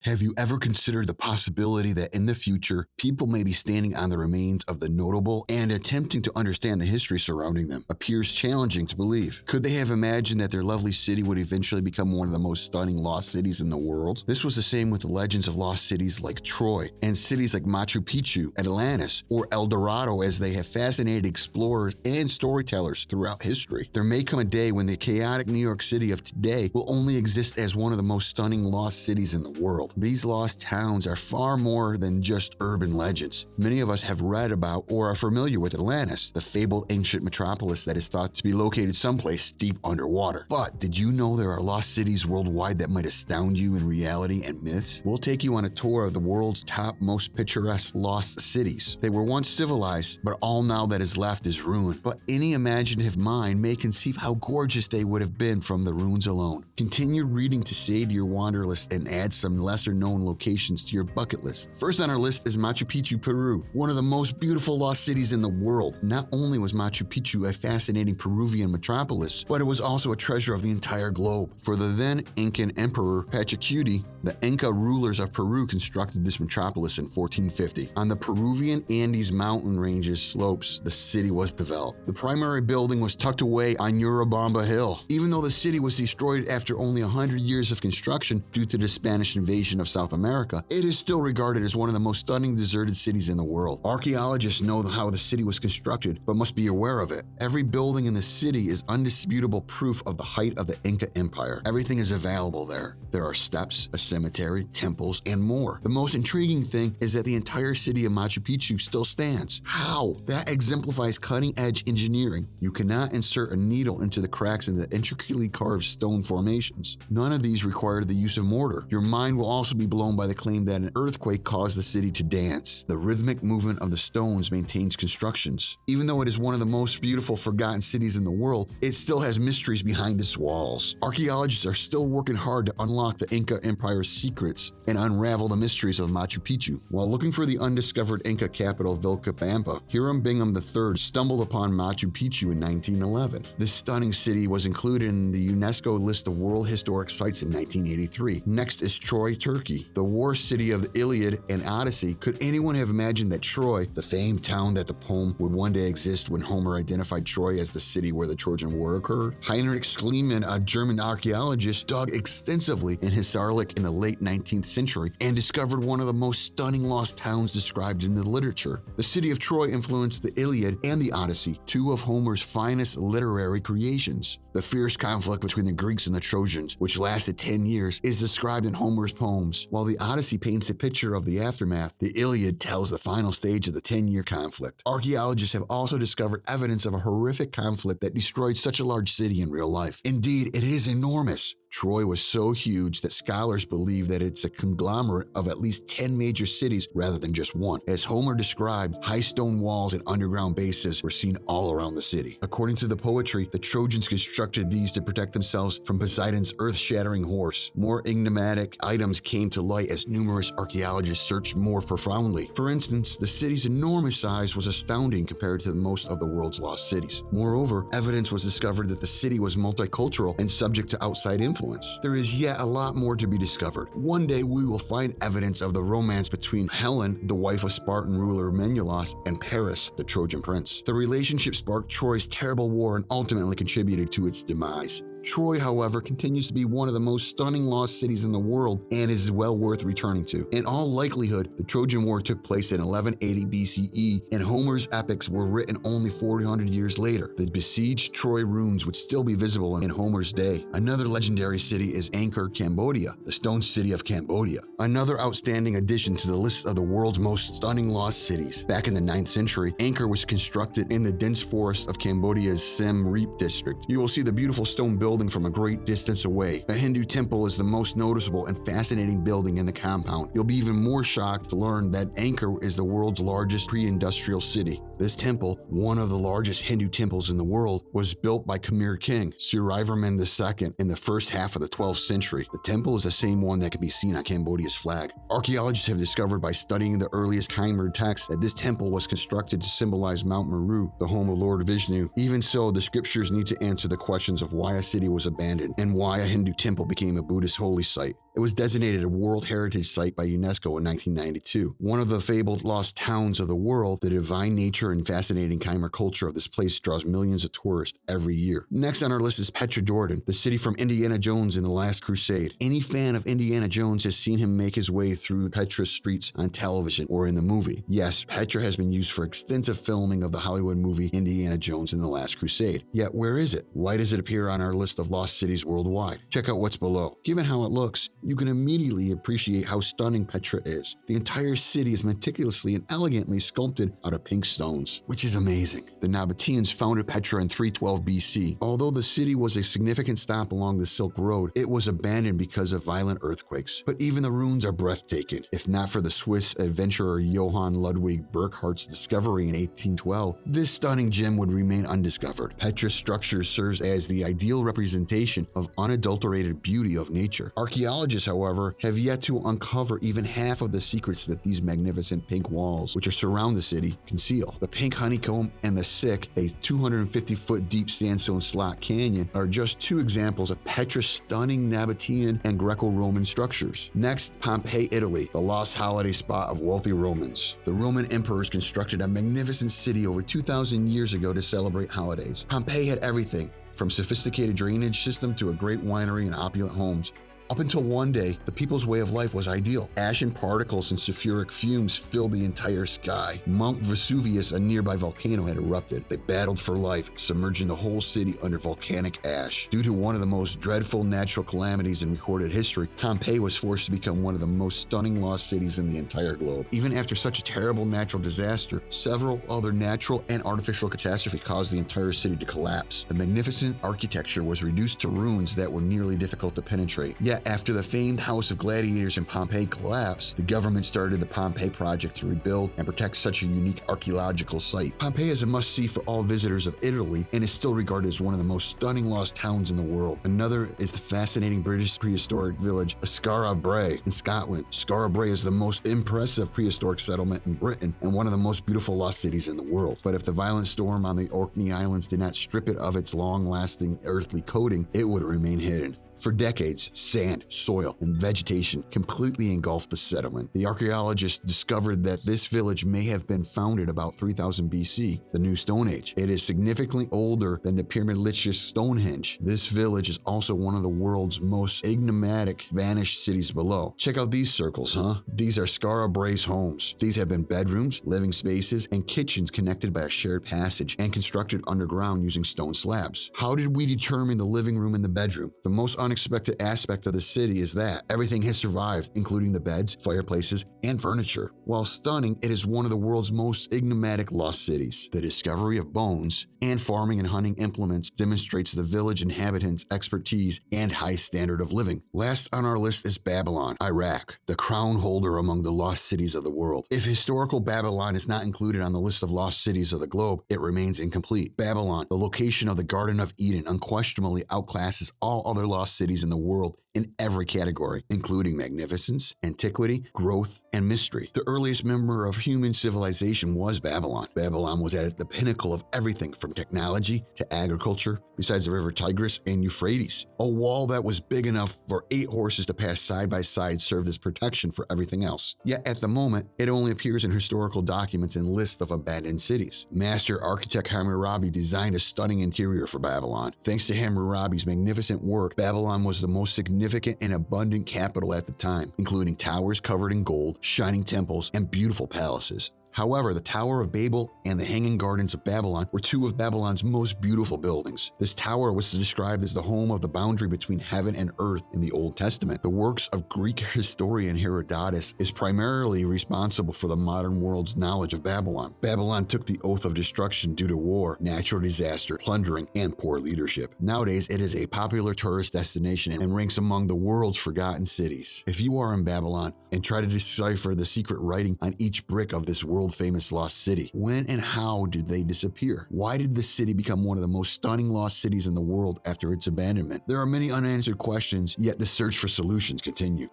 Have you ever considered the possibility that in the future, people may be standing on the remains of the notable and attempting to understand the history surrounding them appears challenging to believe? Could they have imagined that their lovely city would eventually become one of the most stunning lost cities in the world? This was the same with the legends of lost cities like Troy and cities like Machu Picchu, Atlantis, or El Dorado, as they have fascinated explorers and storytellers throughout history. There may come a day when the chaotic New York City of today will only exist as one of the most stunning lost cities in the world. These lost towns are far more than just urban legends. Many of us have read about or are familiar with Atlantis, the fabled ancient metropolis that is thought to be located someplace deep underwater. But did you know there are lost cities worldwide that might astound you in reality and myths? We'll take you on a tour of the world's top most picturesque lost cities. They were once civilized, but all now that is left is ruin. But any imaginative mind may conceive how gorgeous they would have been from the ruins alone. Continue reading to save your wanderlist and add some lesser-known locations to your bucket list. First on our list is Machu Picchu, Peru, one of the most beautiful lost cities in the world. Not only was Machu Picchu a fascinating Peruvian metropolis, but it was also a treasure of the entire globe. For the then Incan Emperor Pachacuti, the Inca rulers of Peru constructed this metropolis in 1450. On the Peruvian Andes mountain ranges slopes, the city was developed. The primary building was tucked away on Urubamba Hill. Even though the city was destroyed after only 100 years of construction due to the Spanish invasion of South America, it is still regarded as one of the most stunning deserted cities in the world. Archaeologists know how the city was constructed, but must be aware of it. Every building in the city is undisputable proof of the height of the Inca Empire. Everything is available there. There are steps, a cemetery, temples, and more. The most intriguing thing is that the entire city of Machu Picchu still stands. How? That exemplifies cutting-edge engineering. You cannot insert a needle into the cracks in the intricately carved stone formations. None of these require the use of mortar. Your mind will also be blown by the claim that an earthquake caused the city to dance. The rhythmic movement of the stones maintains constructions. Even though it is one of the most beautiful forgotten cities in the world, it still has mysteries behind its walls. Archaeologists are still working hard to unlock the Inca Empire's secrets and unravel the mysteries of Machu Picchu. While looking for the undiscovered Inca capital Vilcabamba, Hiram Bingham III stumbled upon Machu Picchu in 1911. This stunning city was included in the UNESCO list of World Historic Sites in 1983. Next is Troy, Turkey, the war city of the Iliad and Odyssey. Could anyone have imagined that Troy, the famed town that the poem, would one day exist when Homer identified Troy as the city where the Trojan War occurred? Heinrich Schliemann, a German archaeologist, dug extensively in his Saarland in the late 19th century and discovered one of the most stunning lost towns described in the literature. The city of Troy influenced the Iliad and the Odyssey, two of Homer's finest literary creations. The fierce conflict between the Greeks and the Trojans, which lasted 10 years, is described in Homer's poems. While the Odyssey paints a picture of the aftermath, the Iliad tells the final stage of the 10-year conflict. Archaeologists have also discovered evidence of a horrific conflict that destroyed such a large city in real life. Indeed, it is enormous. Troy was so huge that scholars believe that it's a conglomerate of at least 10 major cities rather than just one. As Homer described, high stone walls and underground bases were seen all around the city. According to the poetry, the Trojans constructed these to protect themselves from Poseidon's earth-shattering horse. More enigmatic items came to light as numerous archaeologists searched more profoundly. For instance, the city's enormous size was astounding compared to most of the world's lost cities. Moreover, evidence was discovered that the city was multicultural and subject to outside influence. There is yet a lot more to be discovered. One day we will find evidence of the romance between Helen, the wife of Spartan ruler Menelaus, and Paris, the Trojan prince. The relationship sparked Troy's terrible war and ultimately contributed to its demise. Troy, however, continues to be one of the most stunning lost cities in the world and is well worth returning to. In all likelihood, the Trojan War took place in 1180 BCE, and Homer's epics were written only 400 years later. The besieged Troy ruins would still be visible in Homer's day. Another legendary city is Angkor, Cambodia, the stone city of Cambodia. Another outstanding addition to the list of the world's most stunning lost cities. Back in the 9th century, Angkor was constructed in the dense forest of Cambodia's Siem Reap district. You will see the beautiful stone building from a great distance away. A Hindu temple is the most noticeable and fascinating building in the compound. You'll be even more shocked to learn that Angkor is the world's largest pre-industrial city. This temple, one of the largest Hindu temples in the world, was built by Khmer king Suryavarman II in the first half of the 12th century. The temple is the same one that can be seen on Cambodia's flag. Archaeologists have discovered by studying the earliest Khmer texts that this temple was constructed to symbolize Mount Meru, the home of Lord Vishnu. Even so, the scriptures need to answer the questions of why a city was abandoned and why a Hindu temple became a Buddhist holy site. It was designated a World Heritage Site by UNESCO in 1992. One of the fabled lost towns of the world, the divine nature and fascinating Khmer culture of this place draws millions of tourists every year. Next on our list is Petra, Jordan, the city from Indiana Jones in The Last Crusade. Any fan of Indiana Jones has seen him make his way through Petra's streets on television or in the movie. Yes, Petra has been used for extensive filming of the Hollywood movie Indiana Jones in The Last Crusade. Yet where is it? Why does it appear on our list of lost cities worldwide? Check out what's below. Given how it looks, you can immediately appreciate how stunning Petra is. The entire city is meticulously and elegantly sculpted out of pink stones, which is amazing. The Nabateans founded Petra in 312 BC. Although the city was a significant stop along the Silk Road, it was abandoned because of violent earthquakes. But even the ruins are breathtaking. If not for the Swiss adventurer Johann Ludwig Burckhardt's discovery in 1812, this stunning gem would remain undiscovered. Petra's structure serves as the ideal representation of unadulterated beauty of nature. Archaeologists, however, have yet to uncover even half of the secrets that these magnificent pink walls, which surround the city, conceal. The pink honeycomb and the Sick, a 250-foot deep sandstone slot canyon, are just two examples of Petra's stunning Nabatean and Greco-Roman structures. Next, Pompeii, Italy, the lost holiday spot of wealthy Romans. The Roman emperors constructed a magnificent city over 2,000 years ago to celebrate holidays. Pompeii had everything, from sophisticated drainage system to a great winery and opulent homes. Up until one day, the people's way of life was ideal. Ashen particles and sulfuric fumes filled the entire sky. Mount Vesuvius, a nearby volcano, had erupted. They battled for life, submerging the whole city under volcanic ash. Due to one of the most dreadful natural calamities in recorded history, Pompeii was forced to become one of the most stunning lost cities in the entire globe. Even after such a terrible natural disaster, several other natural and artificial catastrophes caused the entire city to collapse. The magnificent architecture was reduced to ruins that were nearly difficult to penetrate. Yet, after the famed House of Gladiators in Pompeii collapsed, the government started the Pompeii Project to rebuild and protect such a unique archaeological site. Pompeii is a must-see for all visitors of Italy and is still regarded as one of the most stunning lost towns in the world. Another is the fascinating British prehistoric village of Skara Brae in Scotland. Skara Brae is the most impressive prehistoric settlement in Britain and one of the most beautiful lost cities in the world. But if the violent storm on the Orkney Islands did not strip it of its long-lasting earthly coating, it would remain hidden. For decades, sand, soil, and vegetation completely engulfed the settlement. The archaeologists discovered that this village may have been founded about 3000 BC, the New Stone Age. It is significantly older than the pyramid-licious Stonehenge. This village is also one of the world's most enigmatic vanished cities below. Check out these circles, huh? These are Skara Brae's homes. These have been bedrooms, living spaces, and kitchens connected by a shared passage and constructed underground using stone slabs. How did we determine the living room and the bedroom? The most unexpected aspect of the city is that everything has survived, including the beds, fireplaces, and furniture. While stunning, it is one of the world's most enigmatic lost cities. The discovery of bones and farming and hunting implements demonstrates the village inhabitants' expertise and high standard of living. Last on our list is Babylon, Iraq, the crown holder among the lost cities of the world. If historical Babylon is not included on the list of lost cities of the globe, it remains incomplete. Babylon, the location of the Garden of Eden, unquestionably outclasses all other lost cities in the world in every category, including magnificence, antiquity, growth, and mystery. The earliest member of human civilization was Babylon. Babylon was at the pinnacle of everything from technology to agriculture, besides the river Tigris and Euphrates. A wall that was big enough for 8 horses to pass side by side served as protection for everything else. Yet at the moment, it only appears in historical documents and lists of abandoned cities. Master architect Hammurabi designed a stunning interior for Babylon. Thanks to Hammurabi's magnificent work, Babylon was the most significant and abundant capital at the time, including towers covered in gold, shining temples, and beautiful palaces. However, the Tower of Babel and the Hanging Gardens of Babylon were 2 of Babylon's most beautiful buildings. This tower was described as the home of the boundary between heaven and earth in the Old Testament. The works of Greek historian Herodotus is primarily responsible for the modern world's knowledge of Babylon. Babylon took the oath of destruction due to war, natural disaster, plundering, and poor leadership. Nowadays, it is a popular tourist destination and ranks among the world's forgotten cities. If you are in Babylon and try to decipher the secret writing on each brick of this world-famous lost city, when and how did they disappear? Why did the city become one of the most stunning lost cities in the world after its abandonment? There are many unanswered questions, yet the search for solutions continue.